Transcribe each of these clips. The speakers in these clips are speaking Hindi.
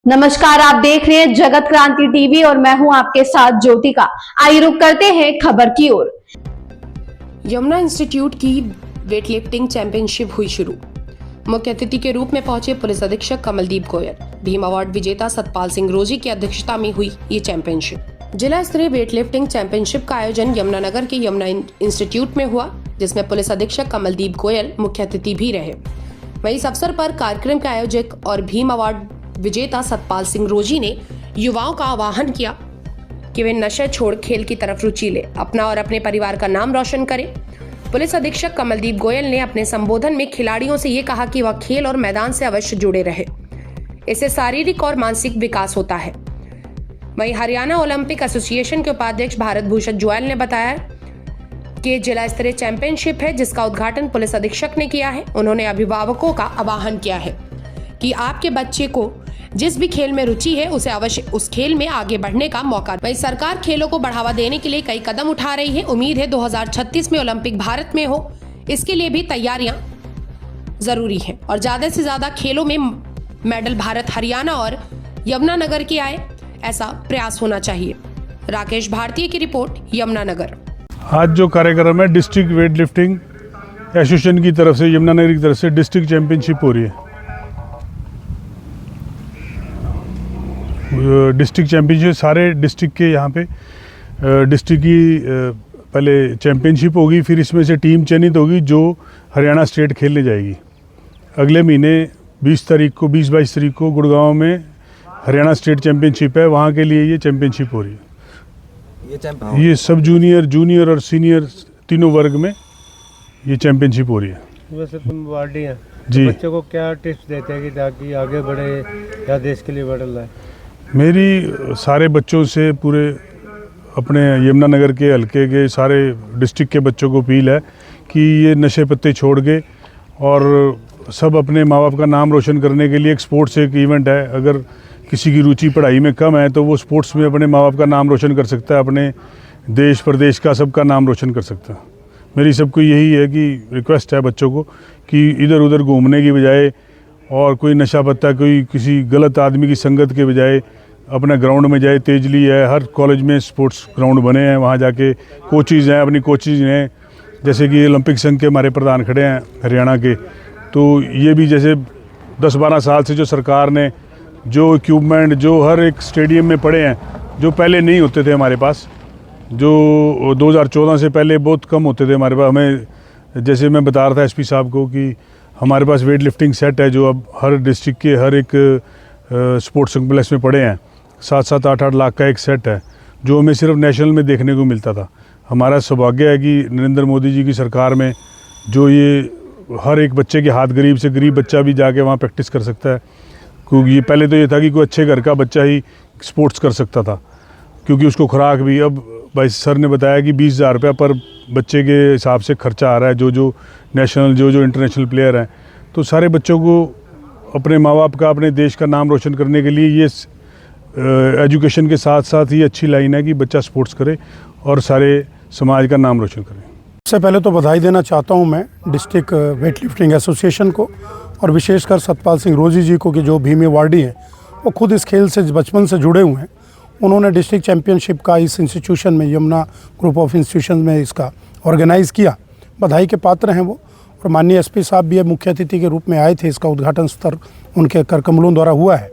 नमस्कार, आप देख रहे हैं जगत क्रांति टीवी और मैं हूं आपके साथ ज्योतिका। आइए रुक करते हैं खबर की ओर। यमुना इंस्टीट्यूट की वेटलिफ्टिंग चैंपियनशिप हुई शुरू। मुख्य अतिथि के रूप में पहुंचे पुलिस अधीक्षक कमलदीप गोयल। भीम अवार्ड विजेता सतपाल सिंह रोजी की अध्यक्षता में हुई ये चैंपियनशिप। जिला स्तरीय वेटलिफ्टिंग चैंपियनशिप का आयोजन यमुनानगर के यमुना इंस्टीट्यूट में हुआ, जिसमें पुलिस अधीक्षक कमलदीप गोयल मुख्य अतिथि भी रहे। वहीं इस अवसर पर कार्यक्रम के आयोजक और भीम अवार्ड विजेता सतपाल सिंह रोजी ने युवाओं का आह्वान किया कि वे नशे छोड़ खेल की तरफ रुचि ले, अपना और अपने परिवार का नाम रोशन करें। पुलिस अधीक्षक कमलदीप गोयल ने अपने संबोधन में खिलाड़ियों से ये कहा कि वह खेल और मैदान से अवश्य जुड़े रहे, इससे शारीरिक और मानसिक विकास होता है। वहीं हरियाणा ओलंपिक एसोसिएशन के उपाध्यक्ष भारत भूषण जोयल ने बताया कि जिला स्तरीय चैंपियनशिप है, जिसका उद्घाटन पुलिस अधीक्षक ने किया है। उन्होंने अभिभावकों का आह्वान किया है कि आपके बच्चे को जिस भी खेल में रुचि है उसे अवश्य उस खेल में आगे बढ़ने का मौका। वहीं सरकार खेलों को बढ़ावा देने के लिए कई कदम उठा रही है। उम्मीद है 2036 में ओलंपिक भारत में हो, इसके लिए भी तैयारियां जरूरी हैं और ज्यादा से ज्यादा खेलों में मेडल भारत, हरियाणा और यमुनानगर की आए, ऐसा प्रयास होना चाहिए। राकेश भारतीय की रिपोर्ट, यमुनानगर। आज जो कार्यक्रम है डिस्ट्रिक्ट वेट लिफ्टिंग एसोसिएशन की तरफ से, यमुनानगर की तरफ से डिस्ट्रिक्ट चैंपियनशिप हो रही है। डिस्ट्रिक्ट चैंपियनशिप सारे डिस्ट्रिक्ट के यहाँ पे डिस्ट्रिक्ट की पहले चैंपियनशिप होगी, फिर इसमें से टीम चयनित होगी जो हरियाणा स्टेट खेलने जाएगी। अगले महीने 20 तारीख को 20-22 तारीख को गुड़गांव में हरियाणा स्टेट चैंपियनशिप है, वहाँ के लिए ये चैंपियनशिप हो रही है। ये सब जूनियर और सीनियर तीनों वर्ग में ये चैंपियनशिप हो रही है। वैसे तुम वार्डी हैं जी, तो बच्चों को क्या टिप्स देते हैं कि ताकि आगे बढ़े या देश के लिए बढ़ जाए? मेरी सारे बच्चों से, पूरे अपने यमुनानगर के हल्के के सारे डिस्ट्रिक्ट के बच्चों को अपील है कि ये नशे पत्ते छोड़ के और सब अपने माँ बाप का नाम रोशन करने के लिए एक स्पोर्ट्स एक इवेंट है। अगर किसी की रुचि पढ़ाई में कम है तो वो स्पोर्ट्स में अपने माँ बाप का नाम रोशन कर सकता है, अपने देश प्रदेश का सबका नाम रोशन कर सकता है। मेरी सबको यही है कि रिक्वेस्ट है बच्चों को कि इधर उधर घूमने की बजाय और कोई नशा पत्ता, कोई किसी गलत आदमी की संगत के बजाय अपना ग्राउंड में जाए। तेजली है, हर कॉलेज में स्पोर्ट्स ग्राउंड बने हैं, वहाँ जाके कोचिज़ हैं, अपनी कोचिज़ हैं। जैसे कि ओलंपिक संघ के हमारे प्रधान खड़े हैं हरियाणा के, तो ये भी जैसे 10-12 साल से जो सरकार ने जो इक्विपमेंट जो हर एक स्टेडियम में पड़े हैं, जो पहले नहीं होते थे हमारे पास, जो 2014 से पहले बहुत कम होते थे हमारे पास। हमें जैसे मैं बता रहा था एसपी साहब को कि हमारे पास वेट लिफ्टिंग सेट है जो अब हर डिस्ट्रिक्ट के हर एक स्पोर्ट्स कॉम्प्लेक्स में पड़े हैं। 7-7, 8-8 लाख का एक सेट है जो हमें सिर्फ नेशनल में देखने को मिलता था। हमारा सौभाग्य है कि नरेंद्र मोदी जी की सरकार में जो ये हर एक बच्चे के हाथ, गरीब से गरीब बच्चा भी जाके वहाँ प्रैक्टिस कर सकता है। क्योंकि ये पहले तो ये था कि कोई अच्छे घर का बच्चा ही स्पोर्ट्स कर सकता था, क्योंकि उसको खुराक भी, अब भाई सर ने बताया कि 20,000 रुपये पर बच्चे के हिसाब से खर्चा आ रहा है। जो नेशनल जो इंटरनेशनल प्लेयर हैं, तो सारे बच्चों को अपने माँ बाप का, अपने देश का नाम रोशन करने के लिए ये एजुकेशन के साथ साथ ही अच्छी लाइन है कि बच्चा स्पोर्ट्स करे और सारे समाज का नाम रोशन करे। सबसे पहले तो बधाई देना चाहता हूं मैं डिस्ट्रिक्ट वेट लिफ्टिंग एसोसिएशन को और विशेषकर सतपाल सिंह रोजी जी को कि जो भीम अवार्डी हैं, वो खुद इस खेल से बचपन से जुड़े हुए हैं। उन्होंने डिस्ट्रिक्ट चैंपियनशिप का इस इंस्टीट्यूशन में, यमुना ग्रुप ऑफ इंस्टीट्यूशन में इसका ऑर्गेनाइज़ किया। बधाई के पात्र हैं वो। और माननीय एसपी साहब भी मुख्य अतिथि के रूप में आए थे। इसका उद्घाटन स्तर उनके कर कमलों द्वारा हुआ है।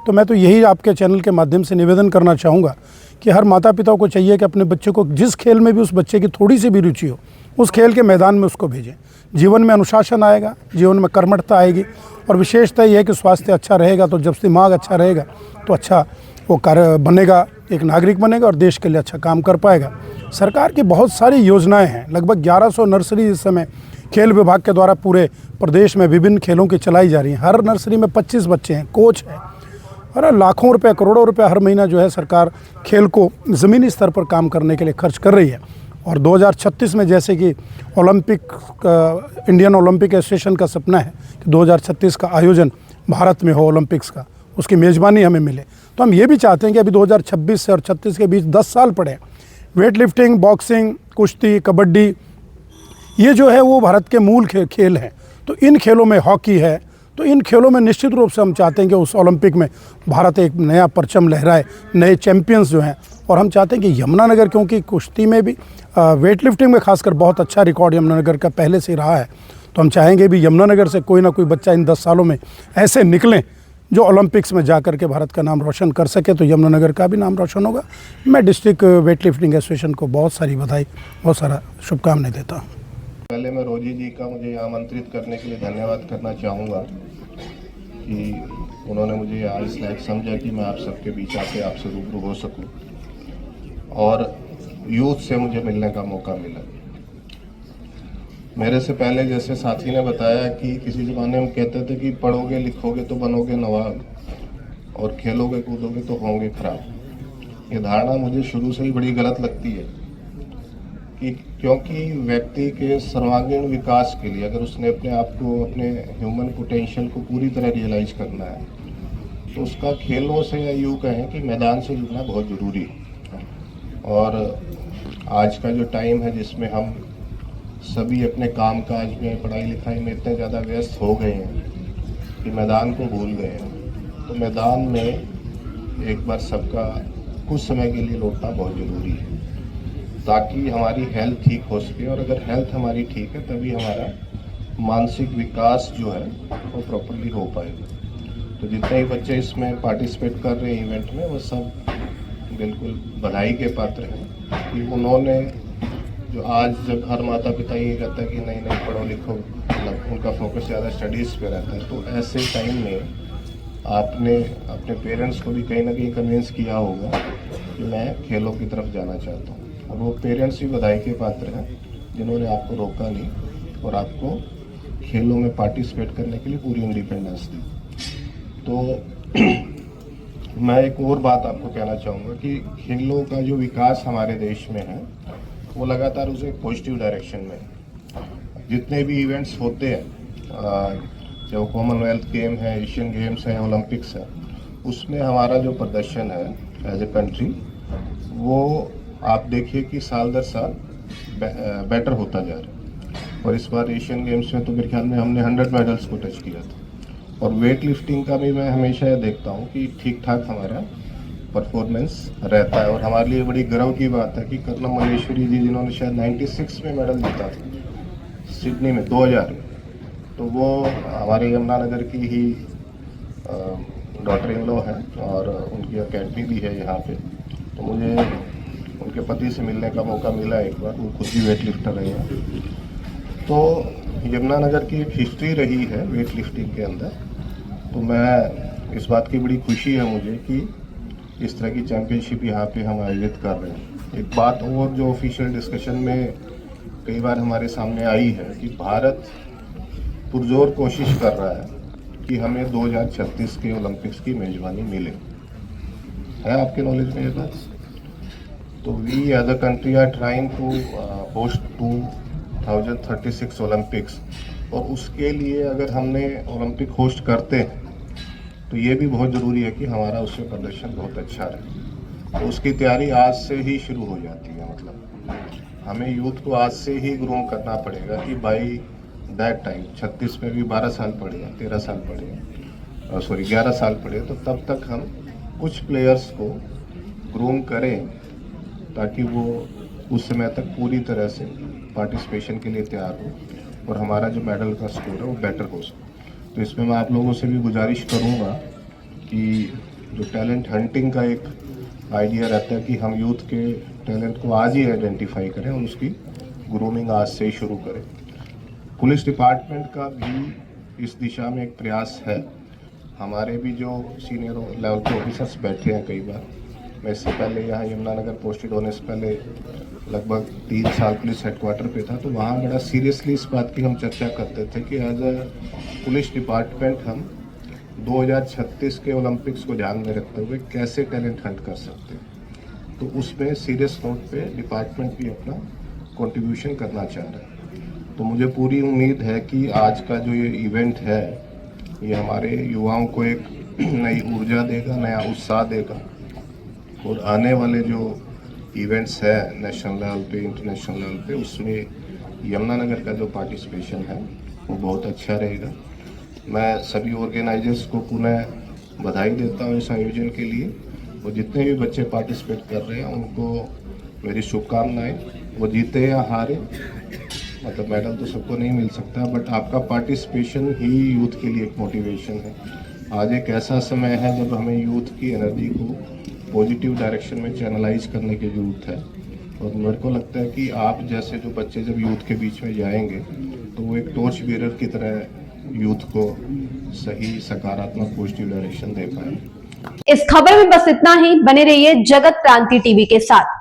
तो मैं तो यही आपके चैनल के माध्यम से निवेदन करना चाहूँगा कि हर माता पिता को चाहिए कि अपने बच्चे को जिस खेल में भी उस बच्चे की थोड़ी सी भी रुचि हो, उस खेल के मैदान में उसको भेजें। जीवन में अनुशासन आएगा, जीवन में कर्मठता आएगी और विशेषता यह है कि स्वास्थ्य अच्छा रहेगा। तो जब दिमाग अच्छा रहेगा तो अच्छा वो कार्य बनेगा, एक नागरिक बनेगा और देश के लिए अच्छा काम कर पाएगा। सरकार की बहुत सारी योजनाएं हैं। लगभग 1100 नर्सरी इस समय खेल विभाग के द्वारा पूरे प्रदेश में विभिन्न खेलों की चलाई जा रही हैं। हर नर्सरी में 25 बच्चे हैं, कोच हैं और लाखों रुपए, करोड़ों रुपए हर महीना जो है सरकार खेल को ज़मीनी स्तर पर काम करने के लिए खर्च कर रही है। और 2036 में जैसे कि इंडियन ओलंपिक एसोसिएशन का सपना है कि 2036 का आयोजन भारत में हो ओलंपिक्स का, उसकी मेज़बानी हमें मिले। तो हम ये भी चाहते हैं कि अभी 2026 से और 36 के बीच 10 साल पड़े। वेट लिफ्टिंग, बॉक्सिंग, कुश्ती, कबड्डी, ये जो है वो भारत के मूल खेल हैं। तो इन खेलों में हॉकी है, तो इन खेलों में निश्चित रूप से हम चाहते हैं कि उस ओलंपिक में भारत एक नया परचम लहराए, नए चैंपियंस जो हैं। और हम चाहते हैं कि यमुनानगर, क्योंकि कुश्ती में भी वेट लिफ्टिंग में खासकर बहुत अच्छा रिकॉर्ड यमुनानगर का पहले से रहा है, तो हम चाहेंगे भी यमुनानगर से कोई ना कोई बच्चा इन 10 सालों में ऐसे निकलें जो ओलंपिक्स में जा कर के भारत का नाम रोशन कर सके, तो यमुनानगर का भी नाम रोशन होगा। मैं डिस्ट्रिक्ट वेट लिफ्टिंग एसोसिएशन को बहुत सारी बधाई, बहुत सारा शुभकामनाएं देता हूँ। पहले मैं रोजी जी का मुझे यहाँ आमंत्रित करने के लिए धन्यवाद करना चाहूँगा कि उन्होंने मुझे यहाँ इस लायक समझा कि मैं आप सबके बीच आके आपसे रूबरू हो सकूँ और यूथ से मुझे मिलने का मौका मिला। मेरे से पहले जैसे साथी ने बताया कि किसी ज़माने में कहते थे कि पढ़ोगे लिखोगे तो बनोगे नवाब और खेलोगे कूदोगे तो होंगे खराब। ये धारणा मुझे शुरू से ही बड़ी गलत लगती है कि क्योंकि व्यक्ति के सर्वांगीण विकास के लिए अगर उसने अपने आप को, अपने ह्यूमन पोटेंशियल को पूरी तरह रियलाइज करना है तो उसका खेलों से, या यूँ कहें कि मैदान से जुड़ना बहुत ज़रूरी है। और आज का जो टाइम है जिसमें हम सभी अपने काम काज में, पढ़ाई लिखाई में इतने ज़्यादा व्यस्त हो गए हैं कि मैदान को भूल गए हैं, तो मैदान में एक बार सबका कुछ समय के लिए लौटना बहुत ज़रूरी है ताकि हमारी हेल्थ ठीक हो सके। और अगर हेल्थ हमारी ठीक है तभी हमारा मानसिक विकास जो है वो प्रॉपरली हो पाएगा। तो जितने ही बच्चे इसमें पार्टिसिपेट कर रहे हैं इवेंट में, वो सब बिल्कुल बधाई के पात्र हैं कि उन्होंने जो आज जब हर माता पिता ये कहता है कि नहीं नहीं पढ़ो लिखो, मतलब उनका फोकस ज़्यादा स्टडीज़ पे रहता है, तो ऐसे टाइम में आपने अपने पेरेंट्स को भी कहीं ना कहीं कन्विंस किया होगा कि मैं खेलों की तरफ जाना चाहता हूँ। और वो पेरेंट्स भी बधाई के पात्र हैं जिन्होंने आपको रोका नहीं और आपको खेलों में पार्टिसिपेट करने के लिए पूरी इंडिपेंडेंस दी। तो मैं एक और बात आपको कहना चाहूँगा कि खेलों का जो विकास हमारे देश में है वो लगातार उसे पॉजिटिव डायरेक्शन में है। जितने भी इवेंट्स होते हैं, चाहे वो कॉमनवेल्थ गेम है, एशियन गेम्स हैं, ओलंपिक्स है, उसमें हमारा जो प्रदर्शन है एज ए कंट्री वो आप देखिए कि साल दर साल बेटर होता जा रहा है। और इस बार एशियन गेम्स में तो मेरे ख्याल में हमने 100 मेडल्स को टच किया था। और वेट लिफ्टिंग का भी मैं हमेशा ये देखता हूँ कि ठीक ठाक हमारा परफॉर्मेंस रहता है। और हमारे लिए बड़ी गर्व की बात है कि कर्नम मल्लेश्वरी जी, जिन्होंने शायद 96 में मेडल जीता था सिडनी में 2000 में, तो वो हमारे यमुनानगर की ही डॉटर इन लॉ है और उनकी अकेडमी भी है यहाँ पे। तो मुझे उनके पति से मिलने का मौका मिला एक बार, वो खुद भी वेट लिफ्टर रहे हैं। तो यमुनानगर की एक हिस्ट्री रही है वेट लिफ्टिंग के अंदर। तो मैं इस बात की बड़ी खुशी है मुझे कि इस तरह की चैम्पियनशिप यहाँ पे हम आयोजित कर रहे हैं। एक बात और जो ऑफिशियल डिस्कशन में कई बार हमारे सामने आई है कि भारत पुरजोर कोशिश कर रहा है कि हमें 2036 के ओलंपिक्स की मेजबानी मिले। है आपके नॉलेज में ये बात? तो we as a country are trying to host 2036 Olympics. और उसके लिए अगर हमने ओलंपिक होस्ट करते हैं तो ये भी बहुत ज़रूरी है कि हमारा उसमें प्रदर्शन बहुत अच्छा रहे। तो उसकी तैयारी आज से ही शुरू हो जाती है। मतलब हमें यूथ को आज से ही ग्रूम करना पड़ेगा कि बाई दैट टाइम 36 में भी 12 साल पड़े हैं, 13 साल पड़े हैं, 11 साल पड़े, तो तब तक हम कुछ प्लेयर्स को ग्रूम करें ताकि वो उस समय तक पूरी तरह से पार्टिसिपेशन के लिए तैयार हो और हमारा जो मेडल का स्कोर है वो बेटर हो सके। तो इसमें मैं आप लोगों से भी गुजारिश करूंगा कि जो टैलेंट हंटिंग का एक आइडिया रहता है कि हम यूथ के टैलेंट को आज ही आइडेंटिफाई करें और उसकी ग्रूमिंग आज से ही शुरू करें। पुलिस डिपार्टमेंट का भी इस दिशा में एक प्रयास है। हमारे भी जो सीनियर लेवल के ऑफिसर्स बैठे हैं, कई बार मैं इससे पहले यहाँ यमुनानगर पोस्टेड होने से पहले लगभग 3 साल पुलिस हेडक्वार्टर पे था, तो वहाँ बड़ा सीरियसली इस बात की हम चर्चा करते थे कि एज अ पुलिस डिपार्टमेंट हम 2036 के ओलंपिक्स को ध्यान में रखते हुए कैसे टैलेंट हंट कर सकते हैं। तो उसमें सीरियस नोट पे डिपार्टमेंट भी अपना कंट्रीब्यूशन करना चाह रहा है। तो मुझे पूरी उम्मीद है कि आज का जो ये इवेंट है ये हमारे युवाओं को एक नई ऊर्जा देगा, नया उत्साह देगा। और आने वाले जो इवेंट्स है नेशनल लेवल पे, इंटरनेशनल लेवल पे, उसमें यमुनानगर का जो पार्टिसिपेशन है वो बहुत अच्छा रहेगा। मैं सभी ऑर्गेनाइजर्स को पुनः बधाई देता हूँ इस आयोजन के लिए, और जितने भी बच्चे पार्टिसिपेट कर रहे हैं उनको मेरी शुभकामनाएं। वो जीते या हारे, मतलब मेडल तो सबको नहीं मिल सकता, बट आपका पार्टिसिपेशन ही यूथ के लिए एक मोटिवेशन है। आज एक ऐसा समय है जब हमें यूथ की एनर्जी को पॉजिटिव डायरेक्शन में चैनलाइज करने की ज़रूरत है, और मेरे को लगता है कि आप जैसे जो बच्चे जब यूथ के बीच में जाएंगे तो वो एक टॉर्च बीयरर की तरह यूथ को सही सकारात्मक पॉजिटिव डायरेक्शन दे पाएंगे। इस खबर में बस इतना ही। बने रहिए जगत क्रांति टीवी के साथ।